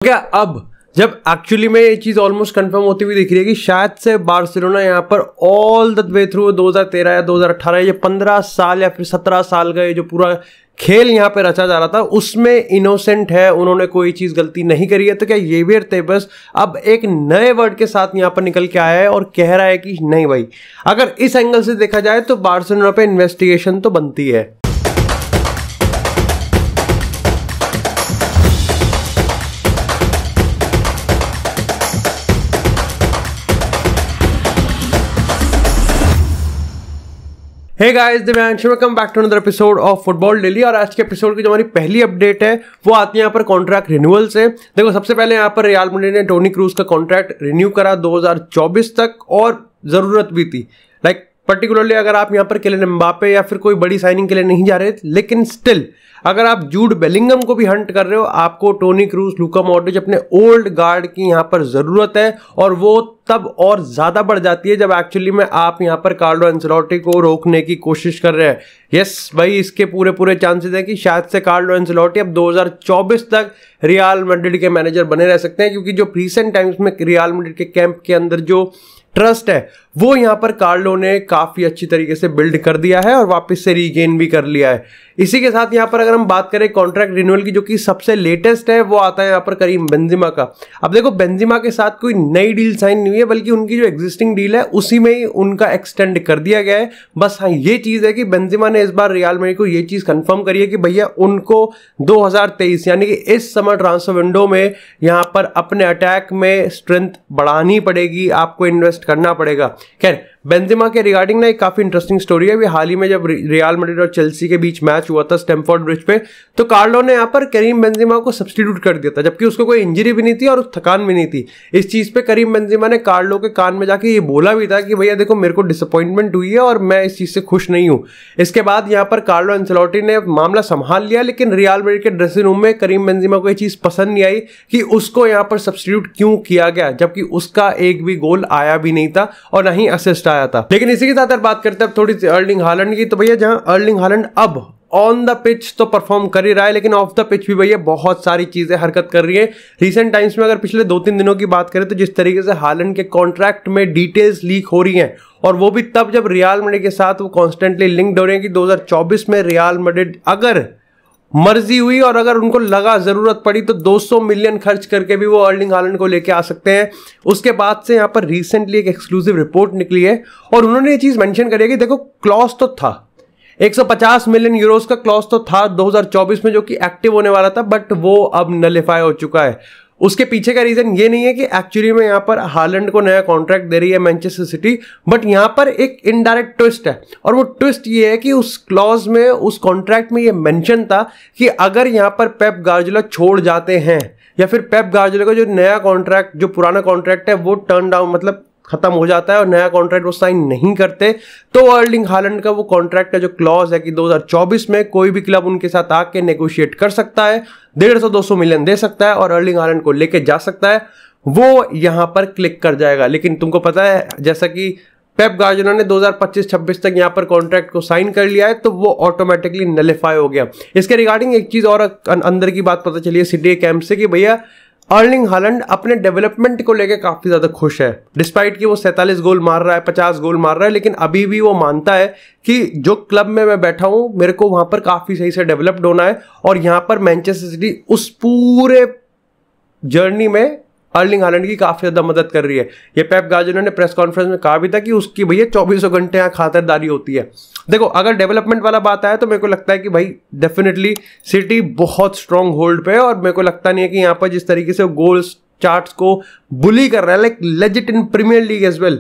क्या अब जब एक्चुअली में ये चीज ऑलमोस्ट कंफर्म होती हुई दिख रही है कि शायद से बार्सिलोना यहाँ पर ऑल द वे थ्रू 2013 या 2018 ये 15 साल या फिर 17 साल का ये जो पूरा खेल यहाँ पे रचा जा रहा था उसमें इनोसेंट है, उन्होंने कोई चीज गलती नहीं करी है। तो क्या येवियर तेबस अब एक नए वर्ड के साथ यहाँ पर निकल के आया है और कह रहा है कि नहीं भाई, अगर इस एंगल से देखा जाए तो बार्सिलोना पे इन्वेस्टिगेशन तो बनती है। Hey guys, Divyansh, welcome back to another episode of football daily. और आज के एपिसोड की जो हमारी पहली अपडेट है वो आती है यहाँ पर कॉन्ट्रैक्ट रिन्यूअल से। देखो, सबसे पहले यहाँ पर रियल मैड्रिड ने टोनी क्रूज का कॉन्ट्रैक्ट रिन्यू करा 2024 तक, और जरूरत भी थी। पर्टिकुलरली अगर आप यहाँ पर किलियन एम्बापे या फिर कोई बड़ी साइनिंग के लिए नहीं जा रहे, लेकिन स्टिल अगर आप जूड बेलिंगम को भी हंट कर रहे हो, आपको टोनी क्रूज, लूका मॉड्रिच, अपने ओल्ड गार्ड की यहाँ पर जरूरत है। और वो तब और ज्यादा बढ़ जाती है जब एक्चुअली में आप यहाँ पर कार्लो एंसेलोटी को रोकने की कोशिश कर रहे हैं। यस भाई, इसके पूरे चांसेस है कि शायद से कार्लो एंसेलोटी अब 2024 तक रियल मैड्रिड के मैनेजर बने रह सकते हैं, क्योंकि जो रिसेंट टाइम्स में रियल मैड्रिड के कैंप के अंदर जो ट्रस्ट है वो यहाँ पर कार्लो ने काफी अच्छी तरीके से बिल्ड कर दिया है और वापस से रीगेन भी कर लिया है। इसी के साथ यहाँ पर अगर हम बात करें कॉन्ट्रैक्ट रिन्यूअल की, जो कि सबसे लेटेस्ट है, वो आता है यहाँ पर करीम बेंजेमा का। अब देखो, बेंजेमा के साथ कोई नई डील साइन नहीं हुई है, बल्कि उनकी जो एग्जिस्टिंग डील है उसी में ही उनका एक्सटेंड कर दिया गया है। बस हाँ, ये चीज है कि बेंजेमा ने इस बार रियल मैड्रिड को ये चीज कंफर्म करी है कि भैया उनको 2023 यानी कि इस समर ट्रांसफर विंडो में यहाँ पर अपने अटैक में स्ट्रेंथ बढ़ानी पड़ेगी, आपको इन्वेस्ट करना पड़ेगा। खैर, बेंजेमा के रिगार्डिंग ना एक काफी इंटरेस्टिंग स्टोरी है। अभी हाल ही में जब रियल मैड्रिड और चेल्सी के बीच मैच हुआ था स्टैमफोर्ड ब्रिज पे, तो कार्लो ने यहाँ पर करीम बेंजेमा को सब्स्टिट्यूट कर दिया था, जबकि उसको कोई इंजरी भी नहीं थी और थकान भी नहीं थी। इस चीज पे करीम बेंजेमा ने कार्लो के कान में जाके ये बोला भी था कि भैया देखो, मेरे को डिसअपॉइंटमेंट हुई है और मैं इस चीज से खुश नहीं हूं। इसके बाद यहाँ पर कार्लो एंसेलोटी ने मामला संभाल लिया, लेकिन रियल मैड्रिड के ड्रेसिंग रूम में करीम बेंजेमा को ये चीज पसंद नहीं आई कि उसको यहाँ पर सब्स्टिट्यूट क्यों किया गया, जबकि उसका एक भी गोल आया भी नहीं था और ना ही असिस्ट आया था। लेकिन इसी के साथ बात करते हैं अब थोड़ी सी अर्लिंग हालैंड की। तो भैया, जहां अर्लिंग हालैंड अब ऑन द पिच तो परफॉर्म कर ही रहा है, लेकिन ऑफ द पिच भी भैया बहुत सारी चीजें हरकत कर रही है। रिसेंट टाइम्स में अगर पिछले 2-3 दिनों की बात करें तो जिस तरीके से हालैंड के कॉन्ट्रैक्ट में डिटेल्स लीक हो रही हैं, और वो भी तब जब रियल मैड्रिड के साथ वो कॉन्स्टेंटली लिंक्ड हो रहे हैं कि 2024 में रियल मैड्रिड अगर मर्जी हुई और अगर उनको लगा जरूरत पड़ी तो 200 मिलियन खर्च करके भी वो अर्लिंग हालैंड को लेके आ सकते हैं। उसके बाद से यहाँ पर रिसेंटली एक एक्सक्लूसिव रिपोर्ट निकली है और उन्होंने ये चीज मेंशन करी है कि देखो, क्लॉज तो था, 150 मिलियन यूरोस का क्लॉज तो था 2024 में, जो कि एक्टिव होने वाला था, बट वो अब नलिफाई हो चुका है। उसके पीछे का रीजन ये नहीं है कि एक्चुअली में यहाँ पर हालैंड को नया कॉन्ट्रैक्ट दे रही है मैनचेस्टर सिटी, बट यहाँ पर एक इनडायरेक्ट ट्विस्ट है। और वो ट्विस्ट ये है कि उस क्लॉज में, उस कॉन्ट्रैक्ट में ये मेंशन था कि अगर यहाँ पर पेप गार्डियोला छोड़ जाते हैं या फिर पेप गार्डियोला का जो नया कॉन्ट्रैक्ट, जो पुराना कॉन्ट्रैक्ट है वो टर्न डाउन, मतलब खत्म हो जाता है और नया कॉन्ट्रैक्ट वो साइन नहीं करते, तो अर्लिंग हालैंड का वो कॉन्ट्रैक्ट का जो क्लॉज है कि 2024 में कोई भी क्लब उनके साथ आके नेगोशिएट कर सकता है, 150-200 मिलियन दे सकता है और अर्लिंग हालैंड को लेके जा सकता है, वो यहां पर क्लिक कर जाएगा। लेकिन तुमको पता है, जैसा कि पेप गार्डियोला ने 2025-26 तक यहां पर कॉन्ट्रैक्ट को साइन कर लिया है, तो वो ऑटोमेटिकली नलिफाई हो गया। इसके रिगार्डिंग एक चीज और अंदर की बात पता चली है सिटी कैंप से कि भैया अर्लिंग हालैंड अपने डेवलपमेंट को लेकर काफी ज्यादा खुश है। डिस्पाइट कि वो 47 गोल मार रहा है, 50 गोल मार रहा है, लेकिन अभी भी वो मानता है कि जो क्लब में मैं बैठा हूं, मेरे को वहां पर काफी सही से डेवलप्ड होना है। और यहां पर मैनचेस्टर सिटी उस पूरे जर्नी में अर्लिंग हालैंड की काफी ज्यादा मदद कर रही है। ये पेप गार्डियोला ने प्रेस कॉन्फ्रेंस में कहा भी था कि उसकी भैया 24 घंटे यहाँ खातिरदारी होती है। देखो, अगर डेवलपमेंट वाला बात आया तो मेरे को लगता है कि भाई डेफिनेटली सिटी बहुत स्ट्रॉन्ग होल्ड पे है, और मेरे को लगता नहीं है कि यहाँ पर जिस तरीके से गोल्स चार्ट्स को बुली कर रहा है, like legit in Premier league as well,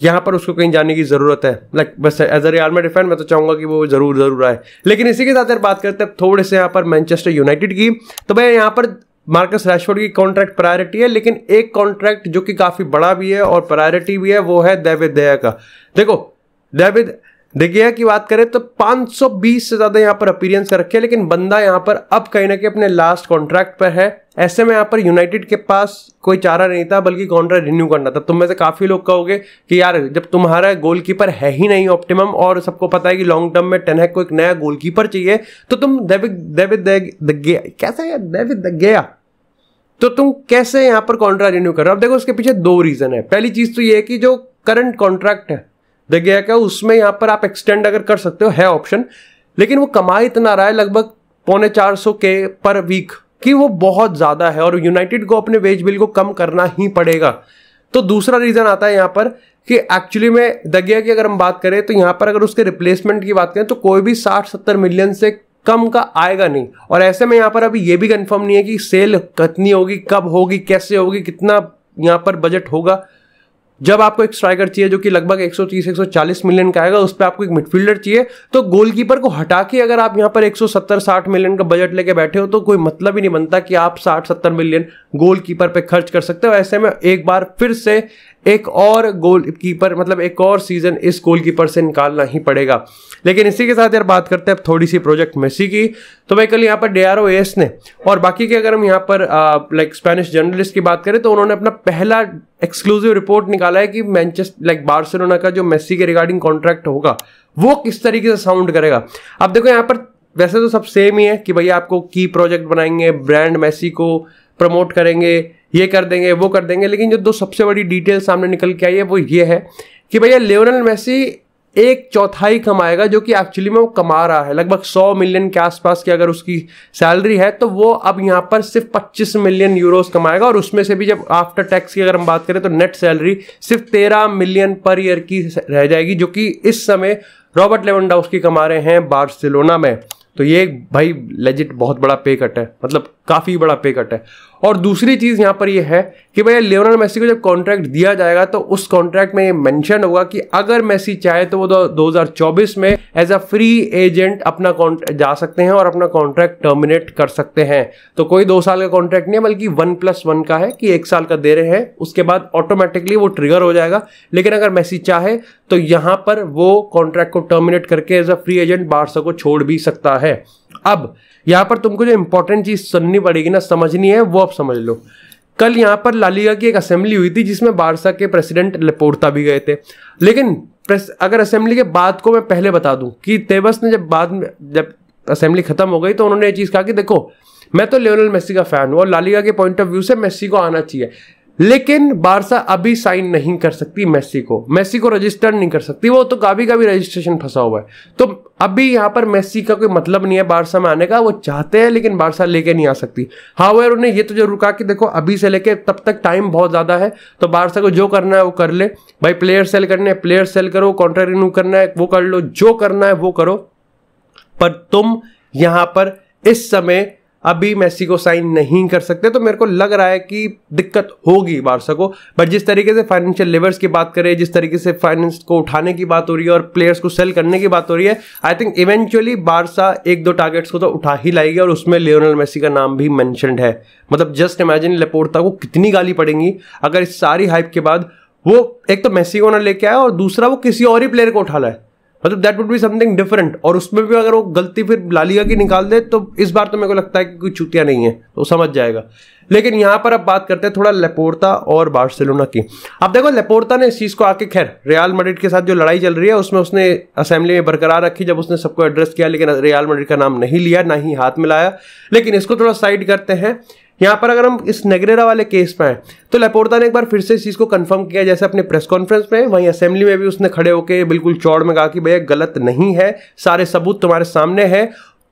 यहाँ पर उसको कहीं जाने की जरूरत है। लाइक बस as a real Madrid fan मैं तो चाहूंगा कि वो जरूर आए। लेकिन इसी के साथ यार बात करते हैं थोड़े से यहाँ पर मैनचेस्टर यूनाइटेड की। तो भाई, यहाँ पर मार्कस रैशफोर्ड की कॉन्ट्रैक्ट प्रायोरिटी है, लेकिन एक कॉन्ट्रैक्ट जो कि काफी बड़ा भी है और प्रायोरिटी भी है, वो है डेविड देया का। देखो, डेविड देखिए की बात करें तो 520 से ज्यादा यहाँ पर अपीयरेंस कर रखे, लेकिन बंदा यहाँ पर अब कहीं ना कहीं अपने लास्ट कॉन्ट्रैक्ट पर है। ऐसे में यहाँ पर यूनाइटेड के पास कोई चारा नहीं था बल्कि कॉन्ट्रैक्ट रिन्यू करना था। तुम में से काफी लोग कहोगे कि यार जब तुम्हारा गोलकीपर है ही नहीं ऑप्टिमम, और सबको पता है कि लॉन्ग टर्म में टेन हैग को एक नया गोलकीपर चाहिए, तो तुम डेविड द गेया तो तुम कैसे यहाँ पर कॉन्ट्रैक्ट रिन्यू कर रहे हो? अब देखो उसके पीछे दो रीजन है। पहली चीज तो ये है कि जो करंट कॉन्ट्रैक्ट है द गिया का, उसमें यहाँ पर आप एक्सटेंड अगर कर सकते हो, है ऑप्शन, लेकिन वो कमा इतना रहा है लगभग 450K पर वीक कि वो बहुत ज्यादा है और यूनाइटेड को अपने वेज बिल को कम करना ही पड़ेगा। तो दूसरा रीजन आता है यहाँ पर कि एक्चुअली में द गिया की अगर हम बात करें तो यहाँ पर अगर उसके रिप्लेसमेंट की बात करें तो कोई भी 60-70 मिलियन से कम का आएगा नहीं। और ऐसे में यहाँ पर अभी ये भी कंफर्म नहीं है कि सेल कितनी होगी, कब होगी, कैसे होगी, कितना यहाँ पर बजट होगा। जब आपको एक स्ट्राइकर चाहिए जो कि लगभग 130-140 मिलियन का आएगा, उस पर आपको एक मिडफील्डर चाहिए, तो गोलकीपर को हटा के अगर आप यहाँ पर 170-60 मिलियन का बजट लेके बैठे हो तो कोई मतलब ही नहीं बनता कि आप 60-70 मिलियन गोलकीपर पे खर्च कर सकते हो। ऐसे में एक बार फिर से एक और गोलकीपर, मतलब एक और सीजन इस गोलकीपर से निकालना ही पड़ेगा। लेकिन इसी के साथ यार बात करते हैं अब थोड़ी सी प्रोजेक्ट मेसी की। तो भाई कल यहाँ पर DROAS ने और बाकी के अगर हम यहाँ पर लाइक स्पेनिश जर्नलिस्ट की बात करें तो उन्होंने अपना पहला एक्सक्लूसिव रिपोर्ट निकाला है कि मैनचेस्टर लाइक बार्सिलोना का जो मेसी के रिगार्डिंग कॉन्ट्रैक्ट होगा वो किस तरीके से साउंड करेगा। अब देखो यहाँ पर वैसे तो सब सेम ही है कि भैया आपको की प्रोजेक्ट बनाएंगे, ब्रांड मेसी को प्रमोट करेंगे, ये कर देंगे, वो कर देंगे, लेकिन जो दो सबसे बड़ी डिटेल सामने निकल के आई है वो ये है कि भैया लियोनेल मेसी 1/4 कमाएगा जो कि एक्चुअली में वो कमा रहा है। लगभग 100 मिलियन के आसपास की अगर उसकी सैलरी है तो वो अब यहाँ पर सिर्फ 25 मिलियन यूरोस कमाएगा, और उसमें से भी जब आफ्टर टैक्स की अगर हम बात करें तो नेट सैलरी सिर्फ 13 मिलियन पर ईयर की रह जाएगी, जो कि इस समय रॉबर्ट लेवेंडोव्स्की कमा रहे हैं बार्सिलोना में। तो ये भाई लेजिट बहुत बड़ा पे कट है, मतलब काफी बड़ा पे कट है। और दूसरी चीज यहां पर ये है कि भैया लियोनेल मेसी को जब कॉन्ट्रैक्ट दिया जाएगा तो उस कॉन्ट्रैक्ट में ये मेंशन होगा कि अगर मेसी चाहे तो वो 2024 में एज अ फ्री एजेंट अपना जा सकते हैं और अपना कॉन्ट्रैक्ट टर्मिनेट कर सकते हैं। तो कोई 2 साल का कॉन्ट्रैक्ट नहीं है, बल्कि 1+1 का है कि 1 साल का दे रहे हैं, उसके बाद ऑटोमेटिकली वो ट्रिगर हो जाएगा। लेकिन अगर मेसी चाहे तो यहां पर वो कॉन्ट्रैक्ट को टर्मिनेट करके as a free agent Barca को छोड़ भी सकता है। अब यहां पर तुमको जो इंपॉर्टेंट चीज सुननी पड़ेगी ना, समझनी है, वो अब समझ लो। कल यहां पर ला लीगा की एक असेंबली हुई थी जिसमें बार्सा के प्रेसिडेंट लेपोर्ता भी गए थे। लेकिन अगर असेंबली के बाद को मैं पहले बता दूं कि तेबस ने जब असेंबली खत्म हो गई तो उन्होंने ये चीज कहा कि देखो मैं तो लियोनेल मेसी का फैन हूं और ला लीगा के पॉइंट ऑफ व्यू से मेसी को आना चाहिए, लेकिन बार्सा अभी साइन नहीं कर सकती मेसी को रजिस्टर नहीं कर सकती, वो तो काफी रजिस्ट्रेशन फंसा हुआ है। तो अभी यहाँ पर मेसी का कोई मतलब नहीं है बार्सा में आने का, वो चाहते हैं लेकिन बार्सा लेके नहीं आ सकती। हाँ वो उन्होंने ये तो जरूर कहा कि देखो अभी से लेके तब तक टाइम बहुत ज्यादा है, तो बार्सा को जो करना है वो कर ले भाई, प्लेयर सेल करने हैं प्लेयर सेल करो, कॉन्ट्रैक्ट रिन्यू करना है वो कर लो, जो करना है वो करो, पर तुम यहाँ पर इस समय अभी मेसी को साइन नहीं कर सकते। तो मेरे को लग रहा है कि दिक्कत होगी बार्सा को। बट जिस तरीके से फाइनेंशियल लेवर्स की बात करें, जिस तरीके से फाइनेंस को उठाने की बात हो रही है और प्लेयर्स को सेल करने की बात हो रही है, I think eventually Barca 1-2 targets को तो उठा ही लाएगी और उसमें लियोनेल मेसी का नाम भी मेंशन्ड है। मतलब जस्ट इमेजिन लेपोर्ता को कितनी गाली पड़ेंगी अगर इस सारी हाइप के बाद वो एक तो मेसी को ना लेके आया और दूसरा वो किसी और ही प्लेयर को उठा लाए। मतलब that would be something different. और उसमें भी अगर वो गलती फिर ला लीगा की निकाल दे तो इस बार तो मेरे को लगता है कि कोई चूतिया नहीं है, तो समझ जाएगा। लेकिन यहां पर अब बात करते हैं थोड़ा लेपोर्ता और बार्सिलोना की। अब देखो लेपोर्ता ने इस चीज को आके, खैर रियल मैड्रिड के साथ जो लड़ाई चल रही है उसमें उसने असेंबली में बरकरार रखी जब उसने सबको एड्रेस किया, लेकिन रियल मैड्रिड का नाम नहीं लिया, ना ही हाथ मिलाया। लेकिन इसको थोड़ा साइड करते हैं। यहां पर अगर हम इस नेग्रेरा वाले केस पे आए तो लेपोर्ता ने एक बार फिर से इस चीज को कंफर्म किया, जैसे अपने प्रेस कॉन्फ्रेंस में, वहीं असेंबली में भी उसने खड़े होकर बिल्कुल चौड़ में कहा कि भैया गलत नहीं है, सारे सबूत तुम्हारे सामने है,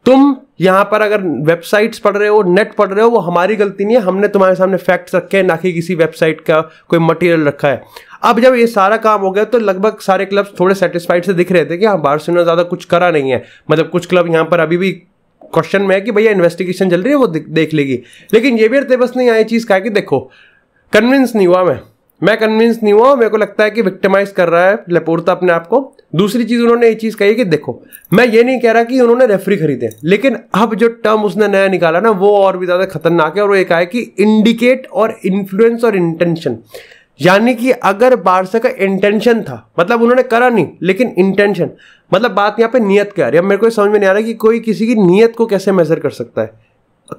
तुम यहां पर अगर वेबसाइट्स पढ़ रहे हो, नेट पढ़ रहे हो, वो हमारी गलती नहीं है, हमने तुम्हारे सामने फैक्ट्स रखे हैं, ना कि किसी वेबसाइट का कोई मटेरियल रखा है। अब जब ये सारा काम हो गया तो लगभग सारे क्लब्स थोड़े सेटिस्फाइड से दिख रहे थे कि हाँ बार्सिलोना ज्यादा कुछ करा नहीं है। मतलब कुछ क्लब यहां पर अभी भी क्वेश्चन में है कि भैया इन्वेस्टिगेशन चल रही है, वो देख लेगी। लेकिन ये भी तेबस ने ये चीज कहा कि देखो कन्विंस नहीं हुआ, मैं कन्विंस नहीं हुआ, मेरे को लगता है कि विक्टिमाइज कर रहा है लेपोर्ता अपने आप को। दूसरी चीज उन्होंने ये चीज कही कि देखो मैं ये नहीं कह रहा कि उन्होंने रेफरी खरीदे, लेकिन अब जो टर्म उसने नया निकाला ना वो और भी ज्यादा खतरनाक है। और वो एक है कि इंडिकेट और इन्फ्लुएंस और इंटेंशन, यानी कि अगर बार्सा का इंटेंशन था, मतलब उन्होंने करा नहीं लेकिन इंटेंशन, मतलब बात यहां पे नियत क्या है। अब मेरे को समझ में नहीं आ रहा कि कोई किसी की नियत को कैसे मेजर कर सकता है।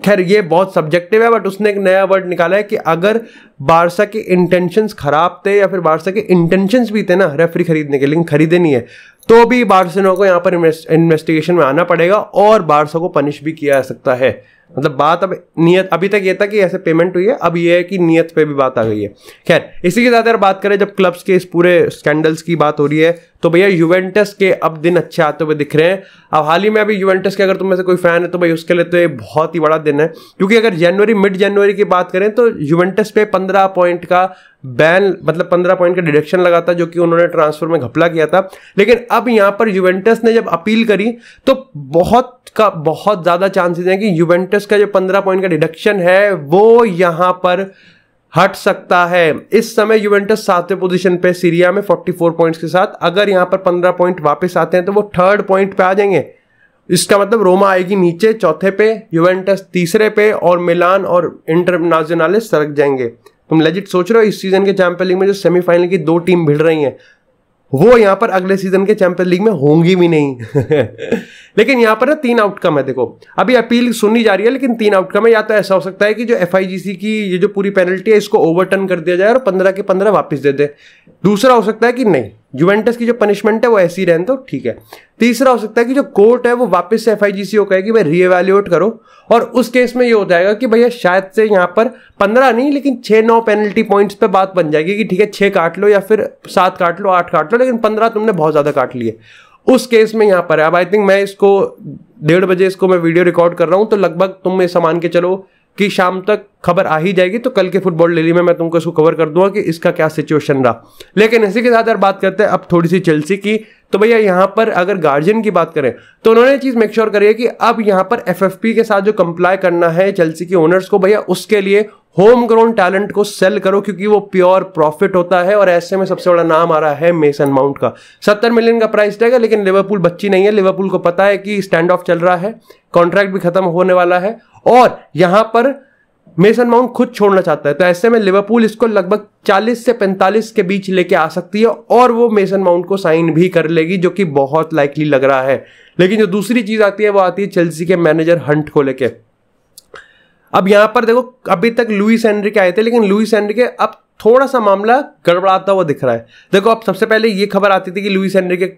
खैर ये बहुत सब्जेक्टिव है, बट उसने एक नया वर्ड निकाला है कि अगर बार्सा के इंटेंशंस खराब थे या फिर बार्सा के इंटेंशंस भी थे ना रेफरी खरीदने के, लेकिन खरीदे नहीं है, तो भी बार्सिलोना को यहाँ पर इन्वेस्टिगेशन में आना पड़ेगा और बार्सा को पनिश भी किया जा सकता है। मतलब बात अब नियत, अभी तक ये था कि ऐसे पेमेंट हुई है, अब ये है कि नियत पे भी बात आ गई है। खैर इसी के साथ अगर बात करें, जब क्लब्स के इस पूरे स्कैंडल्स की बात हो रही है तो भैया यूवेंटस के अब दिन अच्छे आते हुए दिख रहे हैं। अब हाल ही में अभी यूवेंटस के अगर तुम में से कोई फैन है तो भाई उसके लिए तो ये बहुत ही बड़ा दिन है, क्योंकि अगर मिड जनवरी की बात करें तो यूवेंटस पे 15 पॉइंट का बैन, मतलब 15 पॉइंट का डिडक्शन लगा था, जो कि उन्होंने ट्रांसफर में घपला किया था। लेकिन अब यहां पर यूवेंटस ने जब अपील करी तो बहुत ज्यादा चांसेस हैं कि यूवेंटस का जो 15 पॉइंट का डिडक्शन है वो यहां पर हट सकता है। इस समय यूवेंटस 7वें पोजीशन पे सीरिया में 44 पॉइंट्स के साथ, अगर यहां पर 15 पॉइंट वापस आते हैं तो वो 3rd पॉइंट पे आ जाएंगे। इसका मतलब रोमा आएगी नीचे 4थे पे, यूवेंटस 3रे पे और मिलान और इंटरनेशनल सरक जाएंगे। तुम लेजिट सोच रहे हो इस सीजन के चैंपियन लीग में जो सेमीफाइनल की 2 टीम भिड़ रही हैं वो यहां पर अगले सीजन के चैंपियन लीग में होंगी भी नहीं। लेकिन यहां पर ना 3 आउटकम है। देखो अभी अपील सुननी जा रही है, लेकिन 3 आउटकम है। या तो ऐसा हो सकता है कि जो FIGC की ये जो पूरी पेनल्टी है इसको ओवरटर्न कर दिया जाए और 15 के 15 वापस दे दे। दूसरा हो सकता है कि नहीं, यूवेंटस की जो पनिशमेंट है वो ऐसी रहने तो ठीक है। तीसरा हो सकता है कि जो कोर्ट है वो वापस से FIGC को कहे कि भाई रीएवैल्यूएट करो, और उस केस में ये हो जाएगा कि भैया शायद से यहाँ पर 15 नहीं लेकिन 6-9 पेनल्टी पॉइंट्स पे बात बन जाएगी कि ठीक है 6 काट लो या फिर 7 काट लो, 8 काट लो, लेकिन 15 तुमने बहुत ज्यादा काट लिए। उस केस में यहाँ पर है। अब आई थिंक मैं इसको 1:30 बजे इसको मैं वीडियो रिकॉर्ड कर रहा हूँ, तो लगभग तुम ऐसा मान के चलो कि शाम तक खबर आ ही जाएगी। तो कल के फुटबॉल डेली में मैं तुमको इसको कवर कर दूंगा कि इसका क्या सिचुएशन रहा। लेकिन इसी के साथ अगर बात करते हैं अब थोड़ी सी चेल्सी की, तो भैया यहाँ पर अगर गार्जियन की बात करें तो उन्होंने ये चीज मेक श्योर करी है कि अब यहाँ पर FFP के साथ जो कंप्लाई करना है चेल्सी के ओनर्स को, भैया उसके लिए होम ग्रोन टैलेंट को सेल करो, क्योंकि वो प्योर प्रॉफिट होता है। और ऐसे में सबसे बड़ा नाम आ रहा है मेसन माउंट का। 70 मिलियन का प्राइस टैग है, लेकिन लिवरपूल बच्ची नहीं है। लिवरपूल को पता है कि स्टैंड ऑफ चल रहा है, कॉन्ट्रैक्ट भी खत्म होने वाला है और यहां पर मेसन माउंट खुद छोड़ना चाहता है। तो ऐसे में लिवरपूल इसको लगभग 40 से 45 के बीच लेके आ सकती है और वो मेसन माउंट को साइन भी कर लेगी, जो कि बहुत लाइकली लग रहा है। लेकिन जो दूसरी चीज आती है वो आती है चेल्सी के मैनेजर हंट को लेके। अब यहां पर देखो अभी तक लुइस एनरिके आए थे, लेकिन लुइस एनरिके अब थोड़ा सा मामला गड़बड़ाता हुआ दिख रहा है। देखो अब सबसे पहले ये खबर आती थी कि लुइस एनरिके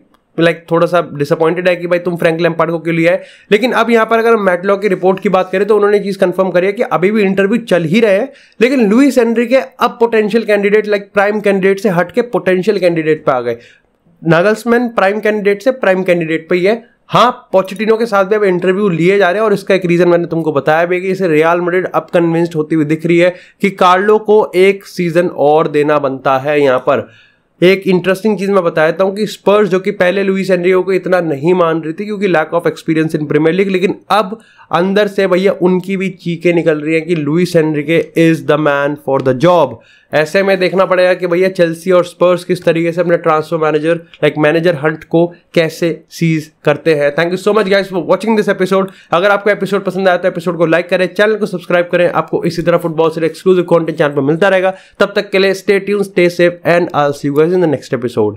थोड़ा सा डिसअपॉइंटेड है कि भाई तुम फ्रैंक लैम्पार्ड को क्यों लिया है। लेकिन अब यहां पर अगर मैटलॉक की रिपोर्ट की बात करें तो उन्होंने चीज कंफर्म करी है कि अभी भी इंटरव्यू चल ही रहे हैं, लेकिन लुइस एनरिके अब पोटेंशियल कैंडिडेट प्राइम कैंडिडेट से हट के पोटेंशियल कैंडिडेट पे आ गए। नागल्समैन प्राइम कैंडिडेट से प्राइम कैंडिडेट पे ही है। हाँ, पोचेटिनो के साथ भी अब इंटरव्यू लिए जा रहे हैं और इसका एक रीजन मैंने तुमको बताया भी कि इसे रियल मैड्रिड अब कन्विंस्ड होती हुई दिख रही है कि कार्लो को 1 सीजन और देना बनता है। यहां पर एक इंटरेस्टिंग चीज मैं बताता हूं कि स्पर्स जो कि पहले लुइस एनरिके को इतना नहीं मान रही थी क्योंकि lack of experience in Premier League, लेकिन अब अंदर से भैया उनकी भी चीखें निकल रही हैं कि Luis Enrique is the man for the job. ऐसे में देखना पड़ेगा कि भैया चेल्सी और स्पर्स किस तरीके से अपने ट्रांसफर मैनेजर हंट को कैसे सीज करते हैं। Thank you so much guys for watching this episode. अगर आपको एपिसोड पसंद आया तो एपिसोड को लाइक करें, चैनल को सब्सक्राइब करें। आपको इसी तरह फुटबॉल से एक्सक्लूसिव कंटेंट चैनल पर मिलता रहेगा। तब तक के लिए stay tuned, stay safe and I will see you guys in the next episode.